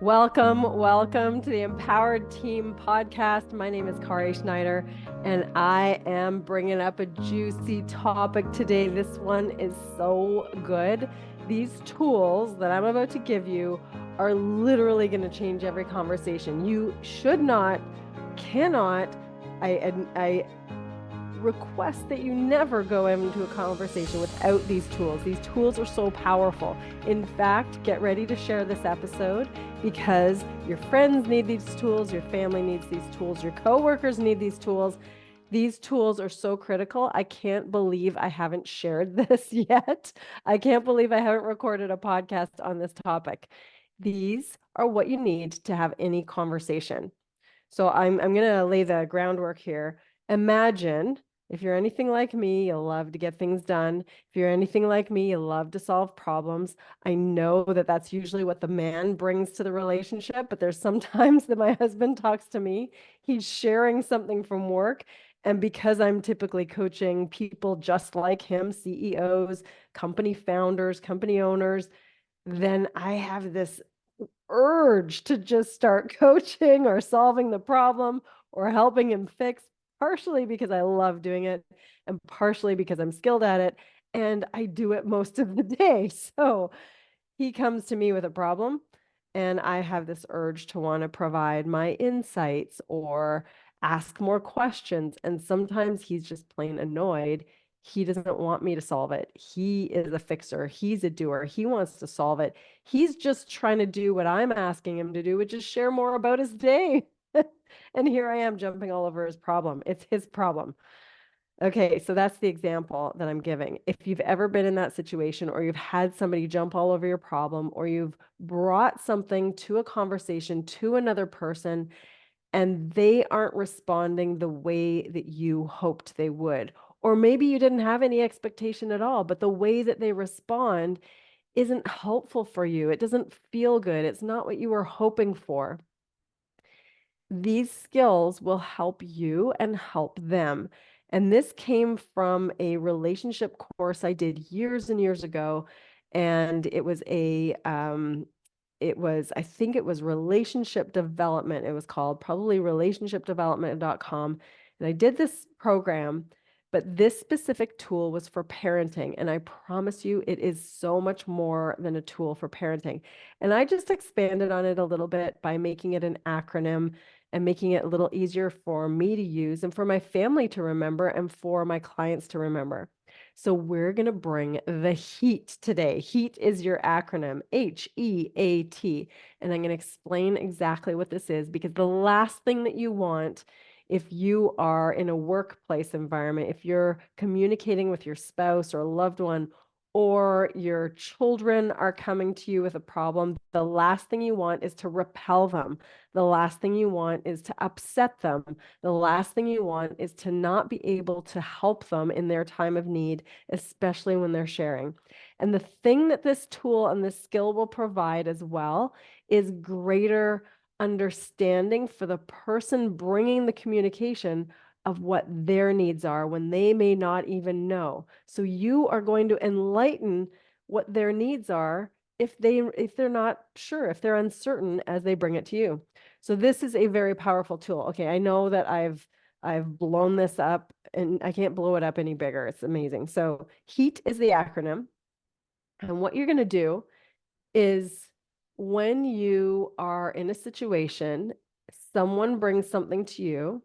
Welcome to the Empowered Team podcast. My name is Kari Schneider, and I am bringing up a juicy topic today. This one is so good. These tools that I'm about to give you are literally going to change every conversation. You should not, cannot, I request that you never go into a conversation without these tools. These tools are so powerful. In fact, get ready to share this episode because your friends need these tools, your family needs these tools, your coworkers need these tools. These tools are so critical. I can't believe I haven't shared this yet. I can't believe I haven't recorded a podcast on this topic. These are what you need to have any conversation. So I'm going to lay the groundwork here. Imagine if you're anything like me, you'll love to get things done. If you're anything like me, you love to solve problems. I know that that's usually what the man brings to the relationship, but there's sometimes that my husband talks to me, he's sharing something from work. And because I'm typically coaching people just like him, CEOs, company founders, company owners, then I have this urge to just start coaching or solving the problem or helping him fix, partially because I love doing it and partially because I'm skilled at it and I do it most of the day. So he comes to me with a problem and I have this urge to want to provide my insights or ask more questions. And sometimes he's just plain annoyed. He doesn't want me to solve it. He is a fixer. He's a doer. He wants to solve it. He's just trying to do what I'm asking him to do, which is share more about his day. And here I am jumping all over his problem. It's his problem. Okay, so that's the example that I'm giving. If you've ever been in that situation or you've had somebody jump all over your problem or you've brought something to a conversation to another person and they aren't responding the way that you hoped they would, or maybe you didn't have any expectation at all, but the way that they respond isn't helpful for you. It doesn't feel good. It's not what you were hoping for. These skills will help you and help them. And this came from a relationship course I did years and years ago. And it was I think it was relationship development. It was called probably relationshipdevelopment.com. And I did this program, but this specific tool was for parenting. And I promise you, it is so much more than a tool for parenting. And I just expanded on it a little bit by making it an acronym and making it a little easier for me to use and for my family to remember and for my clients to remember. So we're going to bring the HEAT today. HEAT is your acronym, HEAT. And I'm going to explain exactly what this is because the last thing that you want if you are in a workplace environment, if you're communicating with your spouse or loved one, or your children are coming to you with a problem, the last thing you want is to repel them. The last thing you want is to upset them. The last thing you want is to not be able to help them in their time of need, especially when they're sharing. And the thing that this tool and this skill will provide as well is greater understanding for the person bringing the communication of what their needs are when they may not even know. So you are going to enlighten what their needs are if they're not sure, if they're uncertain as they bring it to you. So this is a very powerful tool. Okay, I know that I've blown this up and I can't blow it up any bigger. It's amazing. So HEAT is the acronym. And what you're going to do is when you are in a situation, someone brings something to you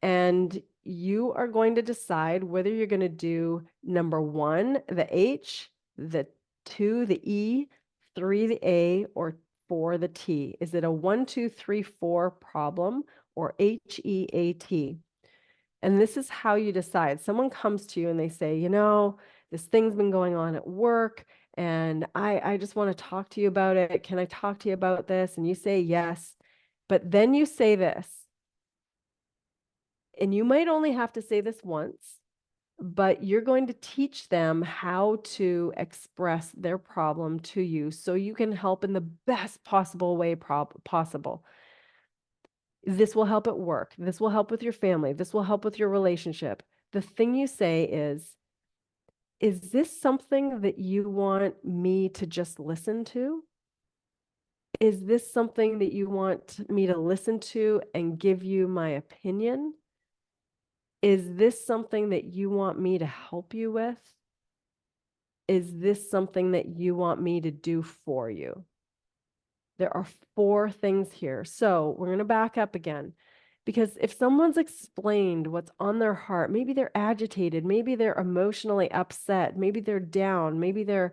and you are going to decide whether you're going to do number 1, the H, the 2, the E, 3, the A, or 4, the T. Is it a 1, 2, 3, 4 problem or HEAT? And this is how you decide. Someone comes to you and they say, this thing's been going on at work and I just want to talk to you about it. Can I talk to you about this? And you say yes. But then you say this, and you might only have to say this once, but you're going to teach them how to express their problem to you so you can help in the best possible way possible. This will help at work. This will help with your family. This will help with your relationship. The thing you say is this something that you want me to just listen to? Is this something that you want me to listen to and give you my opinion? Is this something that you want me to help you with? Is this something that you want me to do for you? There are 4 things here. So we're going to back up again. Because if someone's explained what's on their heart, maybe they're agitated, maybe they're emotionally upset, maybe they're down, maybe they're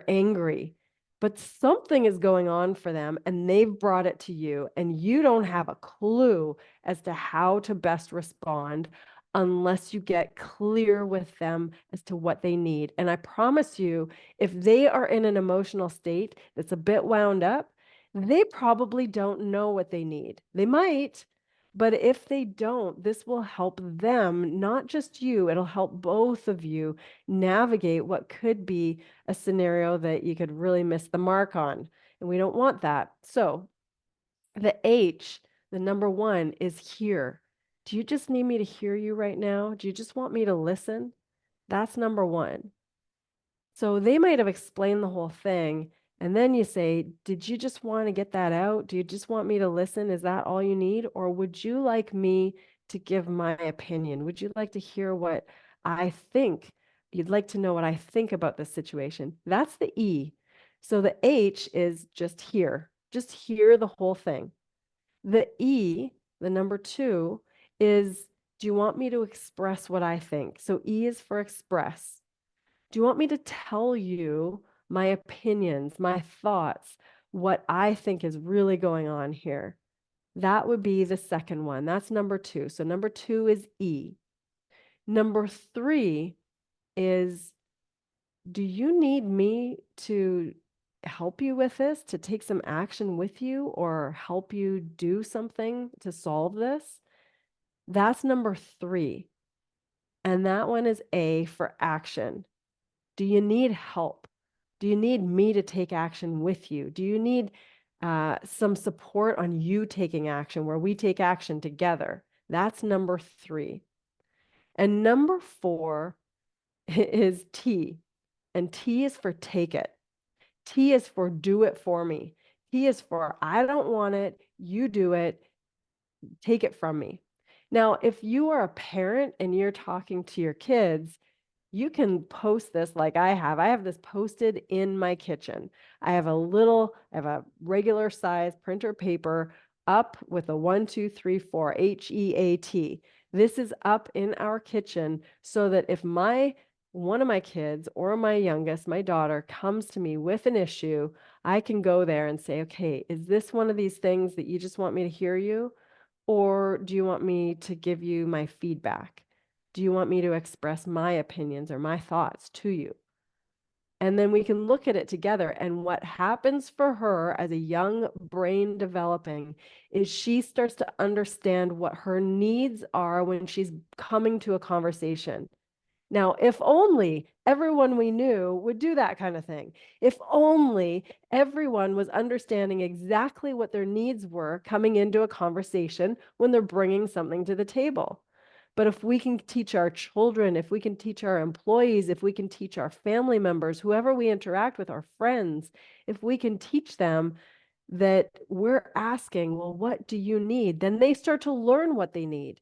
angry, but something is going on for them and they've brought it to you and you don't have a clue as to how to best respond unless you get clear with them as to what they need. And I promise you, if they are in an emotional state that's a bit wound up, they probably don't know what they need. They might, but if they don't, this will help them, not just you, it'll help both of you navigate what could be a scenario that you could really miss the mark on. And we don't want that. So the H, the number 1 is hear. Do you just need me to hear you right now? Do you just want me to listen? That's number 1. So they might have explained the whole thing. And then you say, did you just want to get that out? Do you just want me to listen? Is that all you need? Or would you like me to give my opinion? Would you like to hear what I think? You'd like to know what I think about this situation. That's the E. So the H is just hear the whole thing. The E, the number 2, is do you want me to express what I think? So E is for express. Do you want me to tell you my opinions, my thoughts, what I think is really going on here? That would be the second one. That's number 2. So number 2 is E. Number 3 is, do you need me to help you with this, to take some action with you, or help you do something to solve this? That's number 3. And that one is A for action. Do you need help? Do you need me to take action with you? Do you need some support on you taking action where we take action together? That's number 3. And number 4 is T. And T is for take it. T is for do it for me. T is for I don't want it. You do it. Take it from me. Now, if you are a parent and you're talking to your kids, you can post this like I have. I have this posted in my kitchen. I have a regular size printer paper up with a 1, 2, 3, 4, HEAT. This is up in our kitchen so that if one of my kids or my youngest, my daughter, comes to me with an issue, I can go there and say, okay, is this one of these things that you just want me to hear you? Or do you want me to give you my feedback? Do you want me to express my opinions or my thoughts to you? And then we can look at it together. And what happens for her as a young brain developing is she starts to understand what her needs are when she's coming to a conversation. Now, if only everyone we knew would do that kind of thing. If only everyone was understanding exactly what their needs were coming into a conversation when they're bringing something to the table. But if we can teach our children, if we can teach our employees, if we can teach our family members, whoever we interact with, our friends, if we can teach them that we're asking, well, what do you need? Then they start to learn what they need.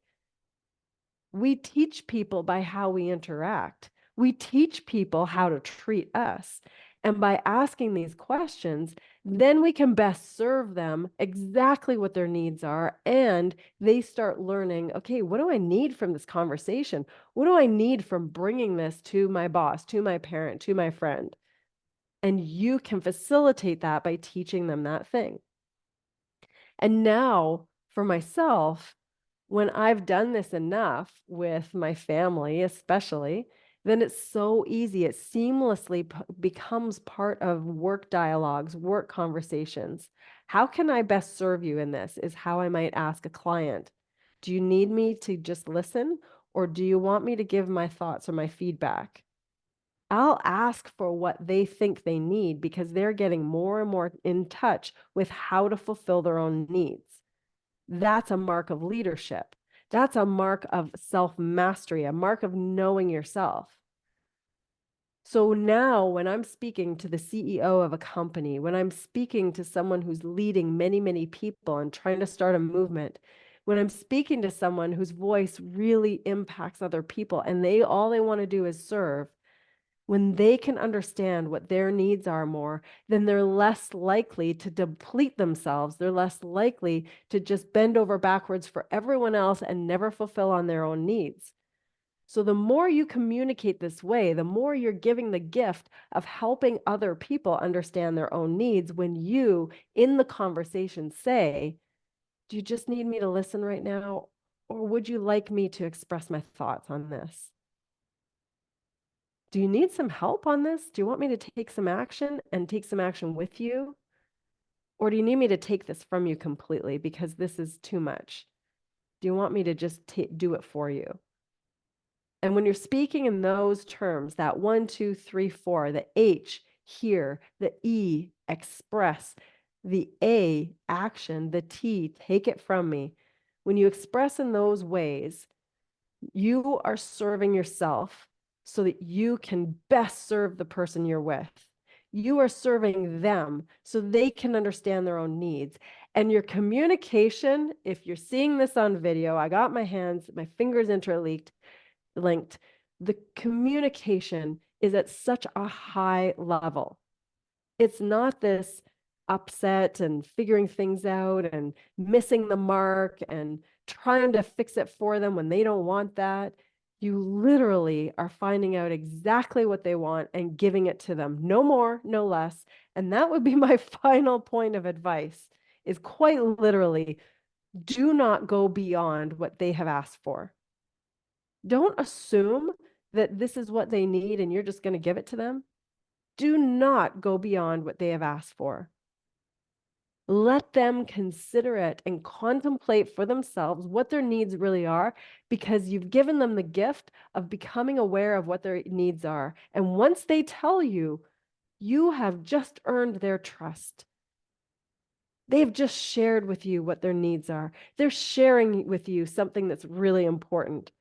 We teach people by how we interact. We teach people how to treat us. And by asking these questions, then we can best serve them exactly what their needs are. And they start learning, okay, what do I need from this conversation? What do I need from bringing this to my boss, to my parent, to my friend? And you can facilitate that by teaching them that thing. And now for myself, when I've done this enough with my family, especially, then it's so easy. It seamlessly becomes part of work dialogues, work conversations. How can I best serve you in this? Is how I might ask a client. Do you need me to just listen, or do you want me to give my thoughts or my feedback? I'll ask for what they think they need because they're getting more and more in touch with how to fulfill their own needs. That's a mark of leadership. That's a mark of self-mastery, a mark of knowing yourself. So now, when I'm speaking to the CEO of a company, when I'm speaking to someone who's leading many, many people and trying to start a movement, when I'm speaking to someone whose voice really impacts other people and all they want to do is serve, when they can understand what their needs are more, then they're less likely to deplete themselves. They're less likely to just bend over backwards for everyone else and never fulfill on their own needs. So the more you communicate this way, the more you're giving the gift of helping other people understand their own needs when you, in the conversation, say, do you just need me to listen right now? Or would you like me to express my thoughts on this? Do you need some help on this? Do you want me to take some action and take some action with you? Or do you need me to take this from you completely because this is too much? Do you want me to just do it for you? And when you're speaking in those terms, that 1, 2, 3, 4, the H, hear, the E, express, the A, action, the T, take it from me. When you express in those ways, you are serving yourself so that you can best serve the person you're with. You are serving them so they can understand their own needs. And your communication, if you're seeing this on video, I got my fingers interlinked, the communication is at such a high level. It's not this upset and figuring things out and missing the mark and trying to fix it for them when they don't want that. You literally are finding out exactly what they want and giving it to them, no more, no less. And that would be my final point of advice, is quite literally, do not go beyond what they have asked for. Don't assume that this is what they need and you're just going to give it to them. Do not go beyond what they have asked for. Let them consider it and contemplate for themselves what their needs really are, because you've given them the gift of becoming aware of what their needs are. And once they tell you, you have just earned their trust. They've just shared with you what their needs are. They're sharing with you something that's really important.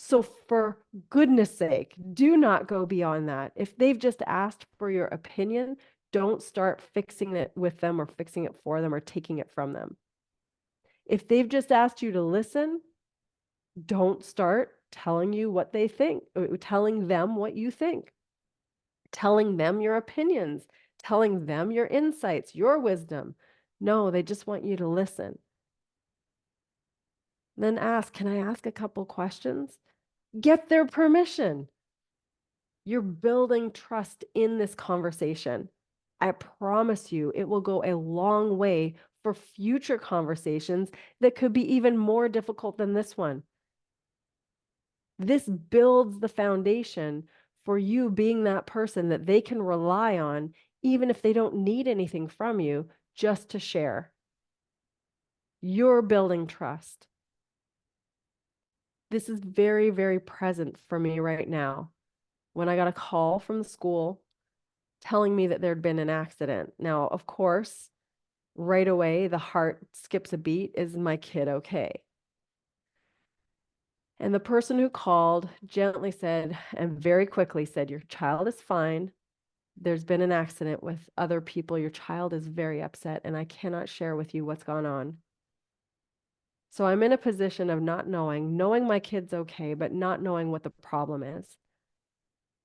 So for goodness sake, do not go beyond that. If they've just asked for your opinion, don't start fixing it with them or fixing it for them or taking it from them. If they've just asked you to listen, don't start telling you what they think, telling them what you think, telling them your opinions, telling them your insights, your wisdom. No, they just want you to listen. Then ask, can I ask a couple questions? Get their permission. You're building trust in this conversation. I promise you, it will go a long way for future conversations that could be even more difficult than this one. This builds the foundation for you being that person that they can rely on, even if they don't need anything from you, just to share. You're building trust. This is very, very present for me right now. When I got a call from the school telling me that there'd been an accident. Now, of course, right away, the heart skips a beat. Is my kid okay? And the person who called gently said, and very quickly said, your child is fine. There's been an accident with other people. Your child is very upset, and I cannot share with you what's gone on. So I'm in a position of not knowing my kid's okay, but not knowing what the problem is.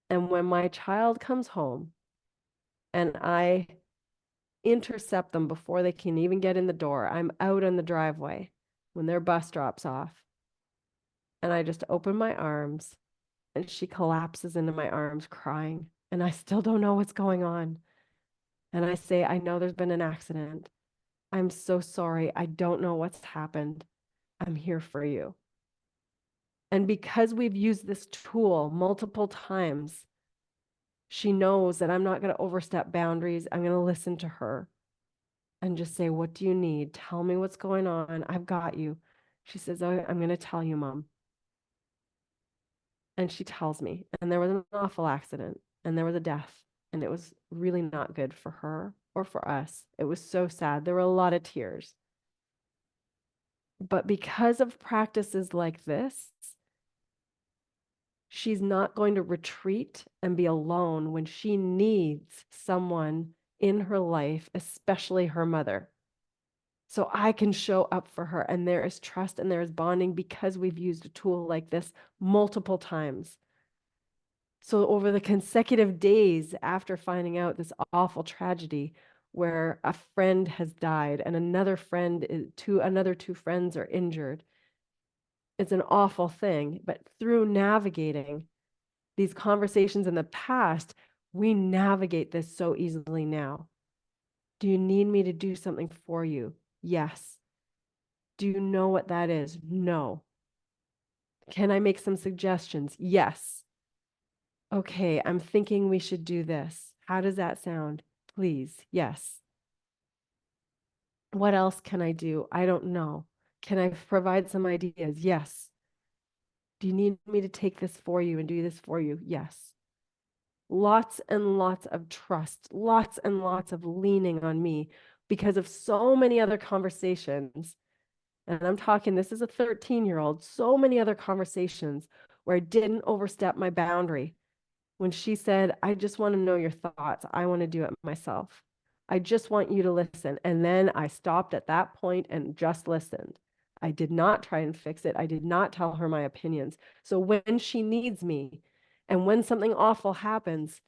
And when my child comes home and I intercept them before they can even get in the door, I'm out in the driveway when their bus drops off. And I just open my arms and she collapses into my arms crying. And I still don't know what's going on. And I say, I know there's been an accident. I'm so sorry. I don't know what's happened. I'm here for you. And because we've used this tool multiple times, she knows that I'm not going to overstep boundaries. I'm going to listen to her and just say, what do you need? Tell me what's going on. I've got you. She says, oh, I'm going to tell you, Mom. And she tells me, and there was an awful accident and there was a death, and it was really not good for her or for us. It was so sad. There were a lot of tears. But because of practices like this, She's not going to retreat and be alone when she needs someone in her life, especially her mother. So I can show up for her, and there is trust and there is bonding because we've used a tool like this multiple times. So over the consecutive days after finding out this awful tragedy where a friend has died and another two friends are injured, it's an awful thing. But through navigating these conversations in the past, we navigate this so easily now. Do you need me to do something for you? Yes. Do you know what that is? No. Can I make some suggestions? Yes. Okay, I'm thinking we should do this. How does that sound? Please, yes. What else can I do? I don't know. Can I provide some ideas? Yes. Do you need me to take this for you and do this for you? Yes. Lots and lots of trust, lots and lots of leaning on me because of so many other conversations. And I'm talking, this is a 13-year-old, so many other conversations where I didn't overstep my boundary. When she said, I just want to know your thoughts, I want to do it myself. I just want you to listen. And then I stopped at that point and just listened. I did not try and fix it. I did not tell her my opinions. So when she needs me and when something awful happens,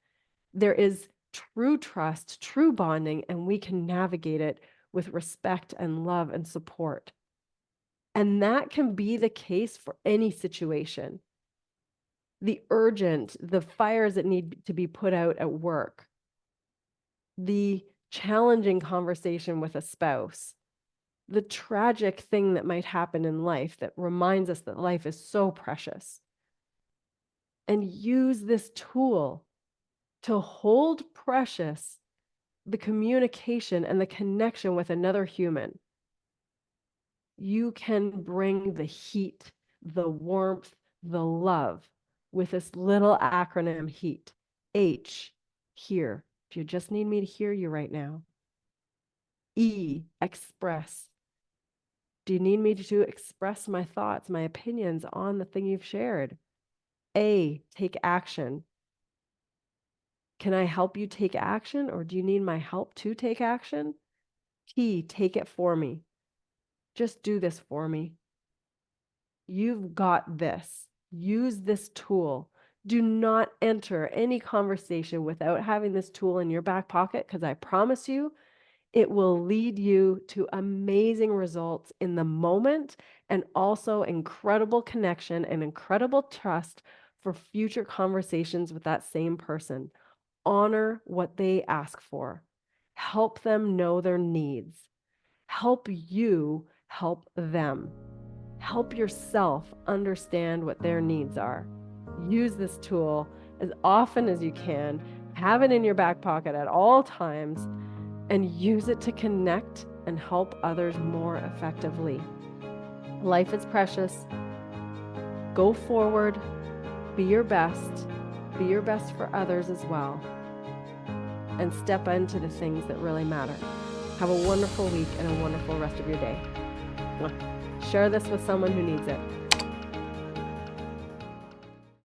there is true trust, true bonding, and we can navigate it with respect and love and support. And that can be the case for any situation. The urgent, the fires that need to be put out at work, the challenging conversation with a spouse, the tragic thing that might happen in life that reminds us that life is so precious. And use this tool to hold precious the communication and the connection with another human. You can bring the heat, the warmth, the love with this little acronym HEAT. H, hear. Do you just need me to hear you right now? E, express. Do you need me to express my thoughts, my opinions on the thing you've shared? A, take action. Can I help you take action, or do you need my help to take action? T, take it for me. Just do this for me. You've got this. Use this tool. Do not enter any conversation without having this tool in your back pocket, because I promise you, it will lead you to amazing results in the moment and also incredible connection and incredible trust for future conversations with that same person. Honor what they ask for. Help them know their needs. Help you help them. Help yourself understand what their needs are. Use this tool as often as you can. Have it in your back pocket at all times and use it to connect and help others more effectively. Life is precious. Go forward. Be your best. Be your best for others as well. And step into the things that really matter. Have a wonderful week and a wonderful rest of your day. Share this with someone who needs it.